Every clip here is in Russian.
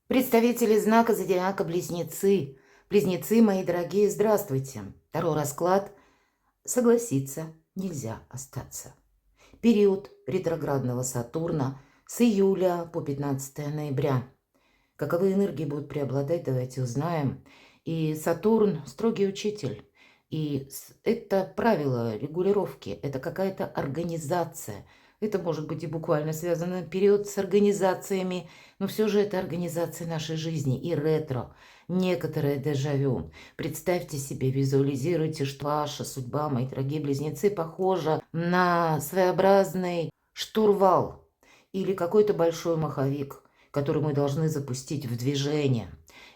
Представители знака зодиака Близнецы. Близнецы, мои дорогие, здравствуйте. Второй расклад. Согласиться нельзя остаться. Период ретроградного Сатурна с июля по 15 ноября. Каковы энергии будут преобладать, давайте узнаем. И Сатурн – строгий учитель. И это правило регулировки, это какая-то организация. Это может быть и буквально связано период с организациями, но все же это организация нашей жизни и ретро, некоторое дежавю. Представьте себе, визуализируйте, что ваша судьба, мои дорогие близнецы, похожа на своеобразный штурвал или какой-то большой маховик, который мы должны запустить в движение.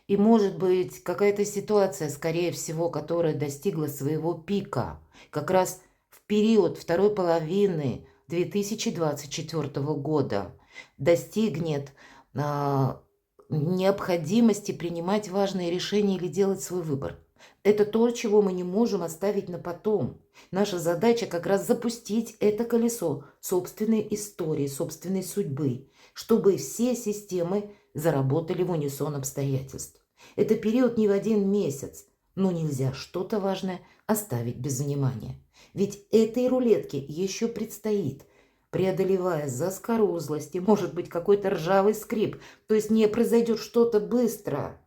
И может быть какая-то ситуация, скорее всего, которая достигла своего пика как раз в период второй половины 2024 года, достигнет необходимости принимать важные решения или делать свой выбор. Это то, чего мы не можем оставить на потом. Наша задача как раз запустить это колесо собственной истории, собственной судьбы, чтобы все системы заработали в унисон обстоятельств. Это период не в один месяц, но нельзя что-то важное оставить без внимания. Ведь этой рулетке еще предстоит, преодолевая заскорузлость и, может быть, какой-то ржавый скрип, то есть не произойдет что-то быстро,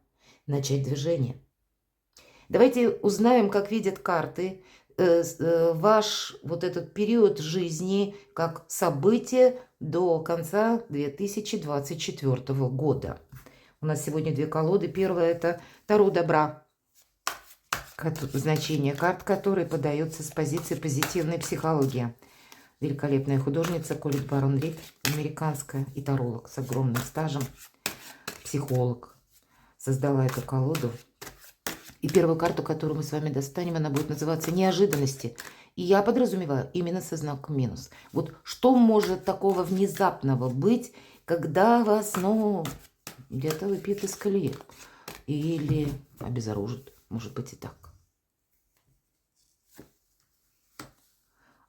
начать движение. Давайте узнаем, как видят карты, ваш вот этот период жизни как событие до конца 2024 года. У нас сегодня две колоды. Первая – это Таро добра. Значение карт, которые подаются с позиции позитивной психологии. Великолепная художница Колет Барон Рид, американская и таролог с огромным стажем, психолог, создала эту колоду. И первую карту, которую мы с вами достанем, она будет называться «Неожиданности». И я подразумеваю именно со знаком минус. Вот что может такого внезапного быть, когда вас, где-то выпьют из колеи или обезоружат, может быть и так.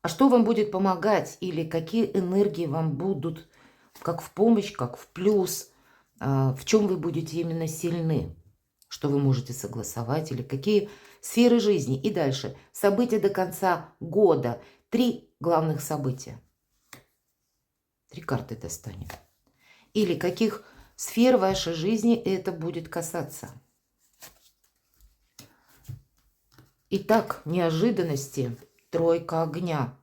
А что вам будет помогать или какие энергии вам будут как в помощь, как в плюс, в чем вы будете именно сильны? Что вы можете согласовать или какие сферы жизни. И дальше. События до конца года. 3 главных события. 3 карты достанем. Или каких сфер вашей жизни это будет касаться. Итак, неожиданности. Тройка огня.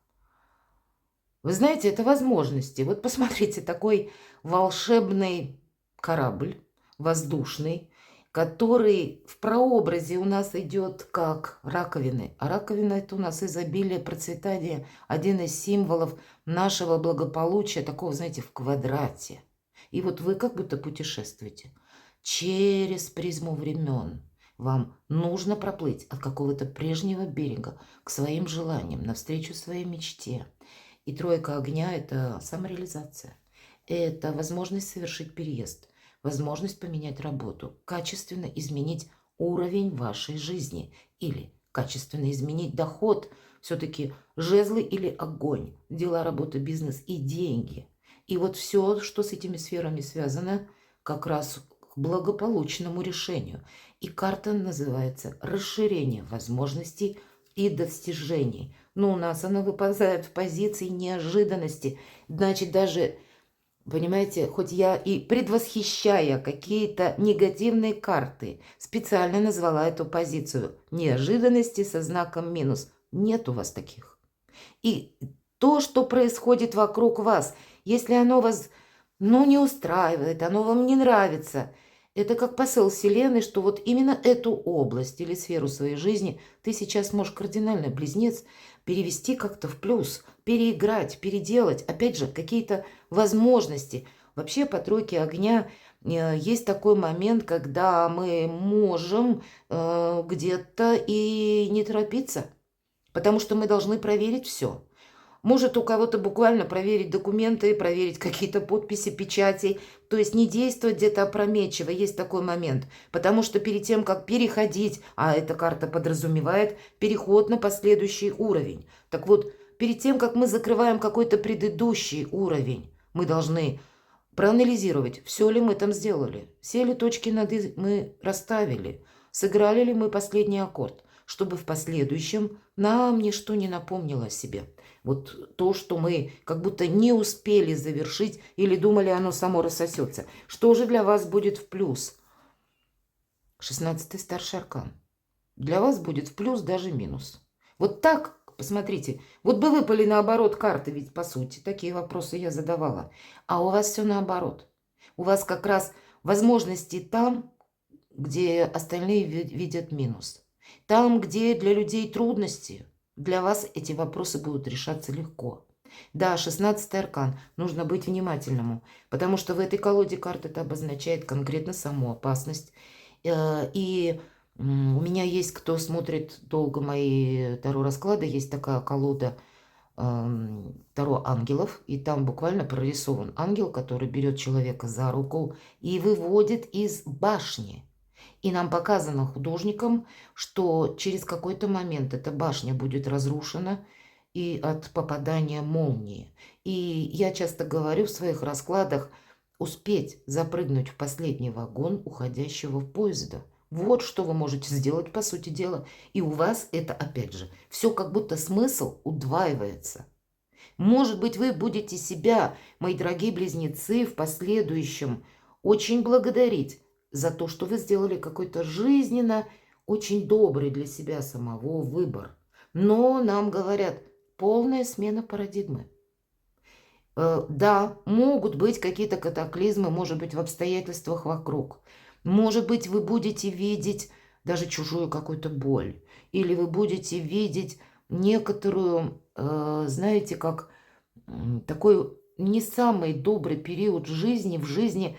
Вы знаете, это возможности. Вот посмотрите, такой волшебный корабль, воздушный, который в прообразе у нас идет как раковины. А раковина – это у нас изобилие, процветание, один из символов нашего благополучия, такого, знаете, в квадрате. И вот вы как будто путешествуете через призму времен. Вам нужно проплыть от какого-то прежнего берега к своим желаниям, навстречу своей мечте. И тройка огня – это самореализация. Это возможность совершить переезд. Возможность поменять работу, качественно изменить уровень вашей жизни или качественно изменить доход. Все-таки жезлы или огонь, дела, работа, бизнес и деньги. И вот все, что с этими сферами связано, как раз к благополучному решению. И карта называется «Расширение возможностей и достижений». Но у нас она выпадает в позиции неожиданности. Значит, даже... Понимаете, хоть я и предвосхищая какие-то негативные карты, специально назвала эту позицию неожиданности со знаком минус. Нет у вас таких. И то, что происходит вокруг вас, если оно вас, не устраивает, оно вам не нравится, это как посыл Вселенной, что вот именно эту область или сферу своей жизни ты сейчас можешь кардинально, близнец, перевести как-то в плюс, переиграть, переделать. Опять же, какие-то возможности. Вообще по тройке огня есть такой момент, когда мы можем где-то и не торопиться, потому что мы должны проверить все. Может у кого-то буквально проверить документы, проверить какие-то подписи, печати. То есть не действовать где-то опрометчиво. Есть такой момент. Потому что перед тем, как переходить, а эта карта подразумевает переход на последующий уровень. Так вот, перед тем, как мы закрываем какой-то предыдущий уровень, мы должны проанализировать, все ли мы там сделали, все ли точки над «и» мы расставили, сыграли ли мы последний аккорд, чтобы в последующем нам ничто не напомнило о себе. Вот то, что мы как будто не успели завершить или думали, оно само рассосется. Что же для вас будет в плюс? 16-й старший аркан. Для вас будет в плюс, даже минус. Вот так, посмотрите, вот бы выпали наоборот карты, ведь по сути такие вопросы я задавала. А у вас все наоборот. У вас как раз возможности там, где остальные видят минус. Там, где для людей трудности, для вас эти вопросы будут решаться легко. Да, 16-й аркан. Нужно быть внимательному, потому что в этой колоде карт это обозначает конкретно саму опасность. И у меня есть, кто смотрит долго мои таро-расклады, есть такая колода Таро ангелов, и там буквально прорисован ангел, который берет человека за руку и выводит из башни. И нам показано художником, что через какой-то момент эта башня будет разрушена и от попадания молнии. И я часто говорю в своих раскладах успеть запрыгнуть в последний вагон уходящего поезда. Вот что вы можете сделать, по сути дела. И у вас это, опять же, все как будто смысл удваивается. Может быть, вы будете себя, мои дорогие близнецы, в последующем очень благодарить за то, что вы сделали какой-то жизненно очень добрый для себя самого выбор. Но нам говорят, полная смена парадигмы. Да, могут быть какие-то катаклизмы, может быть, в обстоятельствах вокруг. Может быть, вы будете видеть даже чужую какую-то боль. Или вы будете видеть некоторую, знаете, как такой не самый добрый период жизни, в жизни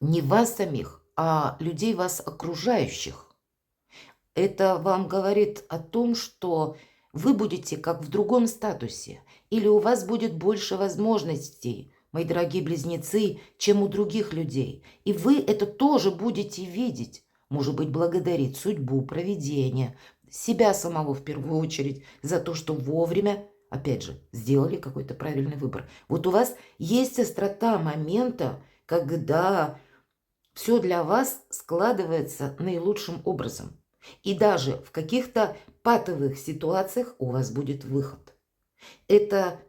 не вас самих, а людей вас окружающих. Это вам говорит о том, что вы будете как в другом статусе, или у вас будет больше возможностей, мои дорогие близнецы, чем у других людей. И вы это тоже будете видеть, может быть, благодарить судьбу, провидение, себя самого в первую очередь за то, что вовремя, опять же, сделали какой-то правильный выбор. Вот у вас есть острота момента, когда все для вас складывается наилучшим образом. И даже в каких-то патовых ситуациях у вас будет выход. Это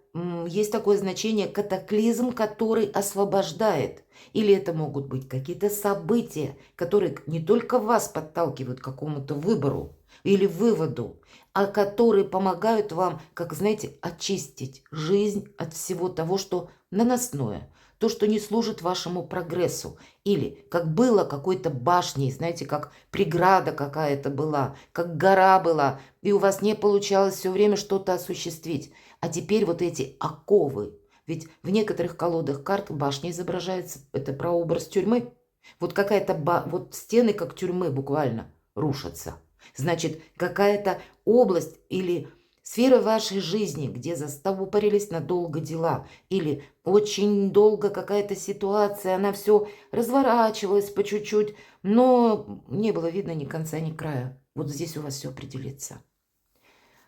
есть такое значение катаклизм, который освобождает. Или это могут быть какие-то события, которые не только вас подталкивают к какому-то выбору или выводу, а которые помогают вам, как, знаете, очистить жизнь от всего того, что наносное, то, что не служит вашему прогрессу. Или как было какой-то башней, знаете, как преграда какая-то была, как гора была, и у вас не получалось все время что-то осуществить. А теперь вот эти оковы. Ведь в некоторых колодах карт башня изображается, это прообраз тюрьмы. Вот какая-то, вот стены как тюрьмы буквально рушатся. Значит, какая-то область или сфера вашей жизни, где застопорились надолго дела, или очень долго какая-то ситуация, она все разворачивалась по чуть-чуть, но не было видно ни конца, ни края. Вот здесь у вас все определится.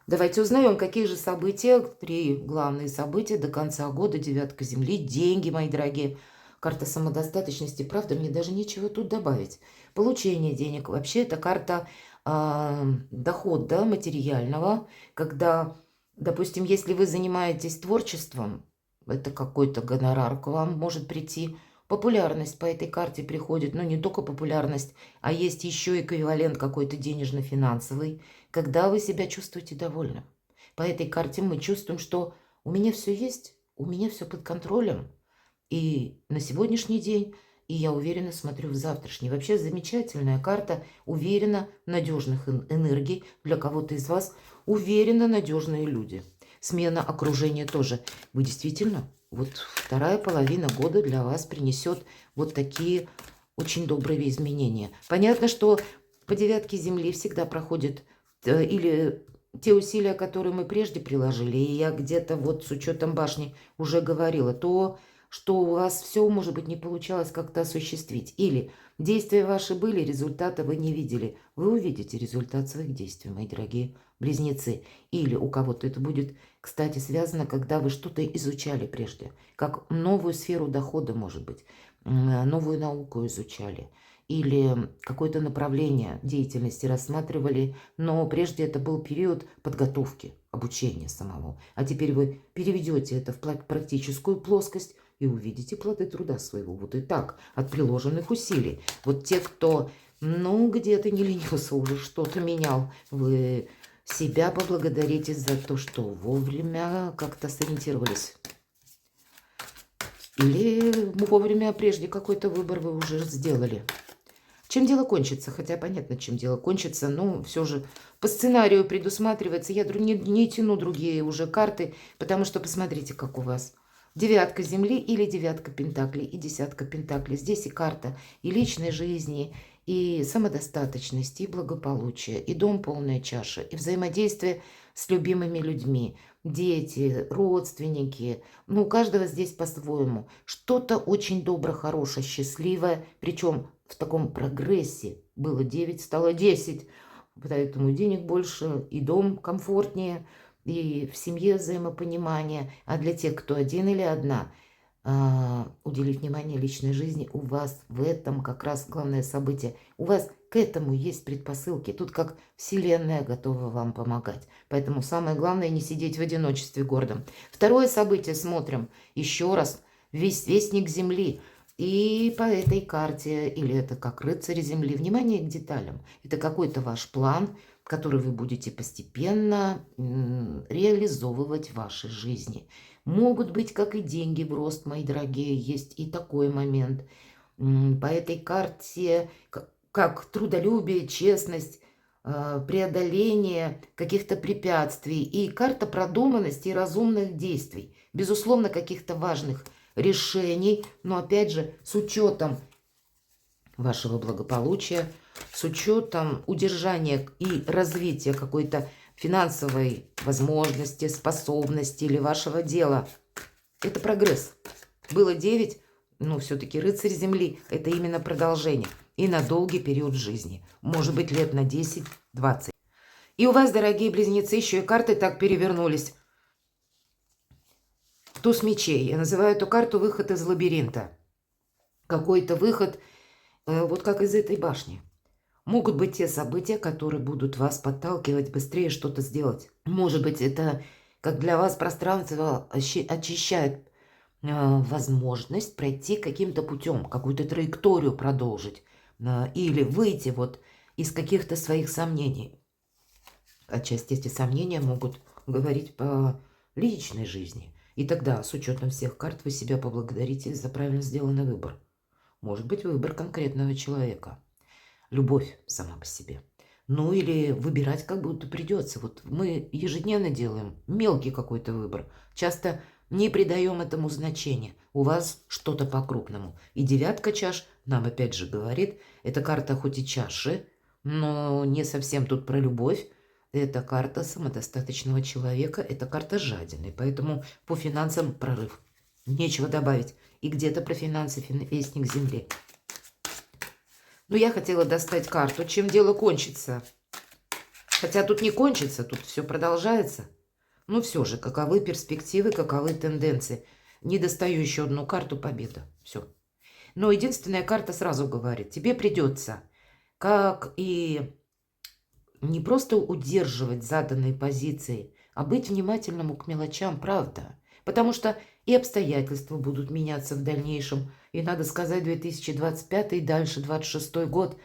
Давайте узнаем, какие же события, 3 главные события до конца года, девятка Земли, деньги, мои дорогие. Карта самодостаточности, правда, мне даже нечего тут добавить. Получение денег. Вообще, это карта дохода материального, когда, допустим, если вы занимаетесь творчеством, это какой-то гонорар к вам может прийти. Популярность по этой карте приходит, но не только популярность, а есть еще эквивалент какой-то денежно-финансовый, когда вы себя чувствуете довольным. По этой карте мы чувствуем, что у меня все есть, у меня все под контролем. И на сегодняшний день, и я уверенно смотрю в завтрашний. Вообще замечательная карта, уверенно надежных энергий. Для кого-то из вас уверенно надежные люди. Смена окружения тоже. Вы действительно, вот вторая половина года для вас принесет вот такие очень добрые изменения. Понятно, что по девятке Земли всегда проходит или те усилия, которые мы прежде приложили, и я где-то вот с учетом башни уже говорила, то что у вас все, может быть, не получалось как-то осуществить. Или действия ваши были, результата вы не видели. Вы увидите результат своих действий, мои дорогие близнецы. Или у кого-то это будет, кстати, связано, когда вы что-то изучали прежде. Как новую сферу дохода, может быть, новую науку изучали. Или какое-то направление деятельности рассматривали, но прежде это был период подготовки, обучения самого. А теперь вы переведете это в практическую плоскость и увидите плоды труда своего. Вот и так, от приложенных усилий. Вот те, кто, ну, где-то не ленился, уже что-то менял, вы себя поблагодарите за то, что вовремя как-то сориентировались. Или вовремя прежде какой-то выбор вы уже сделали. Чем дело кончится? Хотя понятно, чем дело кончится, но все же по сценарию предусматривается. Я не тяну другие уже карты, потому что посмотрите, как у вас. Девятка земли или девятка пентаклей и десятка пентаклей. Здесь и карта и личной жизни, и самодостаточности, и благополучия, и дом полная чаша, и взаимодействие с любимыми людьми, дети, родственники. Ну, у каждого здесь по-своему. Что-то очень доброе, хорошее, счастливое, причем в таком прогрессе. Было 9, стало 10. Поэтому денег больше, и дом комфортнее, и в семье взаимопонимание. А для тех, кто один или одна, уделить внимание личной жизни, у вас в этом как раз главное событие. У вас к этому есть предпосылки. Тут как Вселенная готова вам помогать. Поэтому самое главное не сидеть в одиночестве гордом. Второе событие смотрим еще раз. Вестник Земли. И по этой карте, или это как рыцарь Земли, внимание к деталям. Это какой-то ваш план, который вы будете постепенно реализовывать в вашей жизни. Могут быть как и деньги в рост, мои дорогие, есть и такой момент. По этой карте как трудолюбие, честность, преодоление каких-то препятствий и карта продуманности и разумных действий. Безусловно, каких-то важных решений, но опять же с учетом вашего благополучия, с учетом удержания и развития какой-то финансовой возможности, способности или вашего дела. Это прогресс. Было 9, но все-таки рыцарь Земли – это именно продолжение. И на долгий период жизни. Может быть, лет на 10-20. И у вас, дорогие близнецы, еще и карты так перевернулись. Туз мечей. Я называю эту карту «Выход из лабиринта». Какой-то выход, вот как из этой башни. Могут быть те события, которые будут вас подталкивать быстрее что-то сделать. Может быть, это как для вас пространство очищает возможность пройти каким-то путем, какую-то траекторию продолжить. Или выйти вот из каких-то своих сомнений. Отчасти эти сомнения могут говорить по личной жизни. И тогда, с учетом всех карт, вы себя поблагодарите за правильно сделанный выбор. Может быть, выбор конкретного человека. Любовь сама по себе. Ну или выбирать как будто придется. Вот мы ежедневно делаем мелкий какой-то выбор. Часто не придаем этому значения. У вас что-то по-крупному. И девятка чаш нам опять же говорит, это карта хоть и чаши, но не совсем тут про любовь. Это карта самодостаточного человека, это карта жадины. Поэтому по финансам прорыв. Нечего добавить. И где-то про финансы вестник Земли. Но я хотела достать карту, чем дело кончится. Хотя тут не кончится, тут все продолжается. Но все же, каковы перспективы, каковы тенденции. Не достаю еще одну карту, победа. Все. Но единственная карта сразу говорит, тебе придется, как и не просто удерживать заданные позиции, а быть внимательным к мелочам, правда. Потому что и обстоятельства будут меняться в дальнейшем. И надо сказать, 2025 и дальше 2026 год.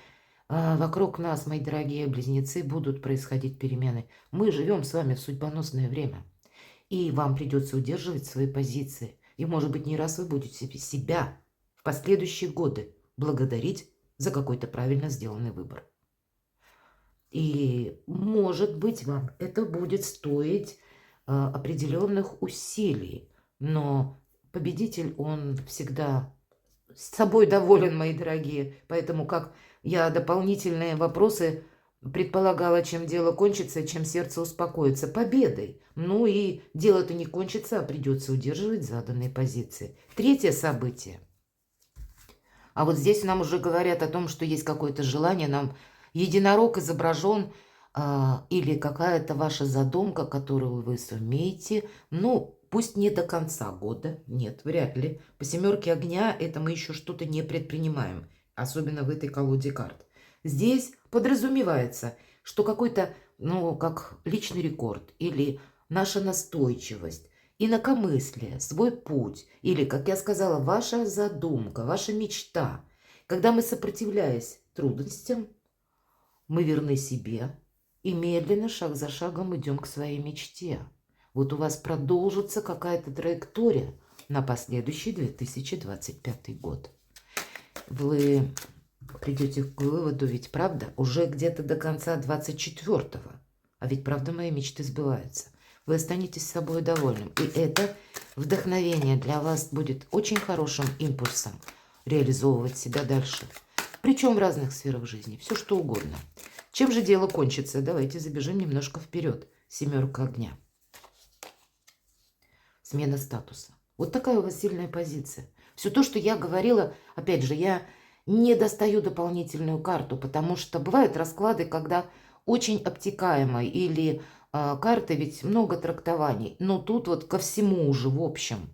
Вокруг нас, мои дорогие близнецы, будут происходить перемены. Мы живем с вами в судьбоносное время. И вам придется удерживать свои позиции. И, может быть, не раз вы будете себя в последующие годы благодарить за какой-то правильно сделанный выбор. И, может быть, вам это будет стоить определенных усилий. Но победитель, он всегда с собой доволен, мои дорогие. Поэтому как я дополнительные вопросы предполагала, чем дело кончится, чем сердце успокоится? Победой. Ну и дело-то не кончится, а придется удерживать заданные позиции. Третье событие. А вот здесь нам уже говорят о том, что есть какое-то желание, нам единорог изображен, или какая-то ваша задумка, которую вы сумеете, ну, пусть не до конца года, нет, вряд ли. По семерке огня это мы еще что-то не предпринимаем, особенно в этой колоде карт. Здесь подразумевается, что какой-то, ну, как личный рекорд или наша настойчивость, инакомыслие, свой путь, или, как я сказала, ваша задумка, ваша мечта. Когда мы, сопротивляясь трудностям, мы верны себе и медленно, шаг за шагом идем к своей мечте. Вот у вас продолжится какая-то траектория на последующий 2025 год. Вы придете к выводу, ведь правда, уже где-то до конца 24-го. А ведь правда мои мечты сбываются. Вы останетесь собой довольным. И это вдохновение для вас будет очень хорошим импульсом реализовывать себя дальше. Причем в разных сферах жизни. Все что угодно. Чем же дело кончится? Давайте забежим немножко вперед. Семерка огня. Смена статуса. Вот такая у вас сильная позиция. Все то, что я говорила, опять же, я не достаю дополнительную карту, потому что бывают расклады, когда очень обтекаемо или карты, ведь много трактований. Но тут вот ко всему уже в общем.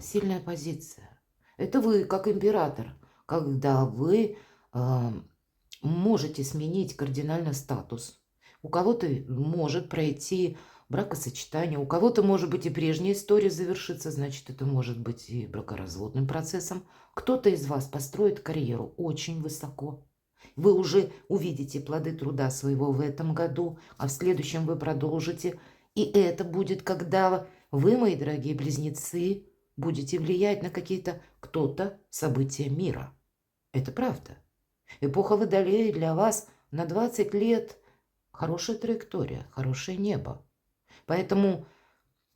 Сильная позиция. Это вы как император, когда вы можете сменить кардинально статус. У кого-то может пройти бракосочетание, у кого-то может быть и прежняя история завершится, значит, это может быть и бракоразводным процессом. Кто-то из вас построит карьеру очень высоко. Вы уже увидите плоды труда своего в этом году, а в следующем вы продолжите. И это будет, когда вы, мои дорогие близнецы, будете влиять на какие-то кто-то события мира. Это правда. Эпоха Водолея для вас на 20 лет хорошая траектория, хорошее небо. Поэтому,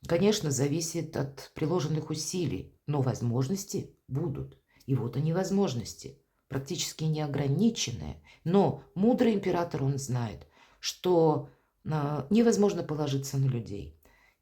конечно, зависит от приложенных усилий, но возможности будут. И вот они возможности, практически неограниченные. Но мудрый император, он знает, что невозможно положиться на людей.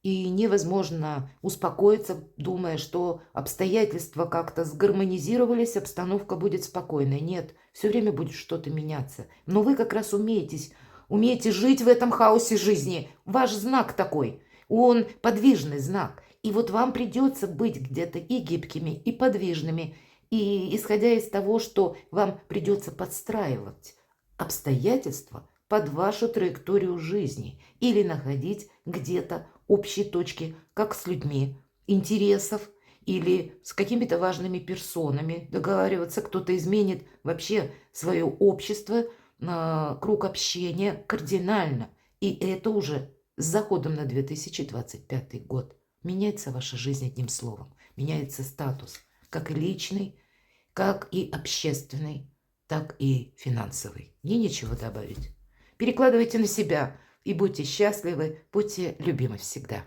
И невозможно успокоиться, думая, что обстоятельства как-то сгармонизировались, обстановка будет спокойной. Нет, все время будет что-то меняться. Но вы как раз умеете жить в этом хаосе жизни. Ваш знак такой, он подвижный знак. И вот вам придется быть где-то и гибкими, и подвижными, и исходя из того, что вам придется подстраивать обстоятельства под вашу траекторию жизни или находить где-то общие точки, как с людьми, интересов или с какими-то важными персонами договариваться. Кто-то изменит вообще свое общество, круг общения кардинально. И это уже с заходом на 2025 год. Меняется ваша жизнь одним словом. Меняется статус, как и личный, как и общественный, так и финансовый. Мне нечего добавить. Перекладывайте на себя и будьте счастливы, будьте любимы всегда.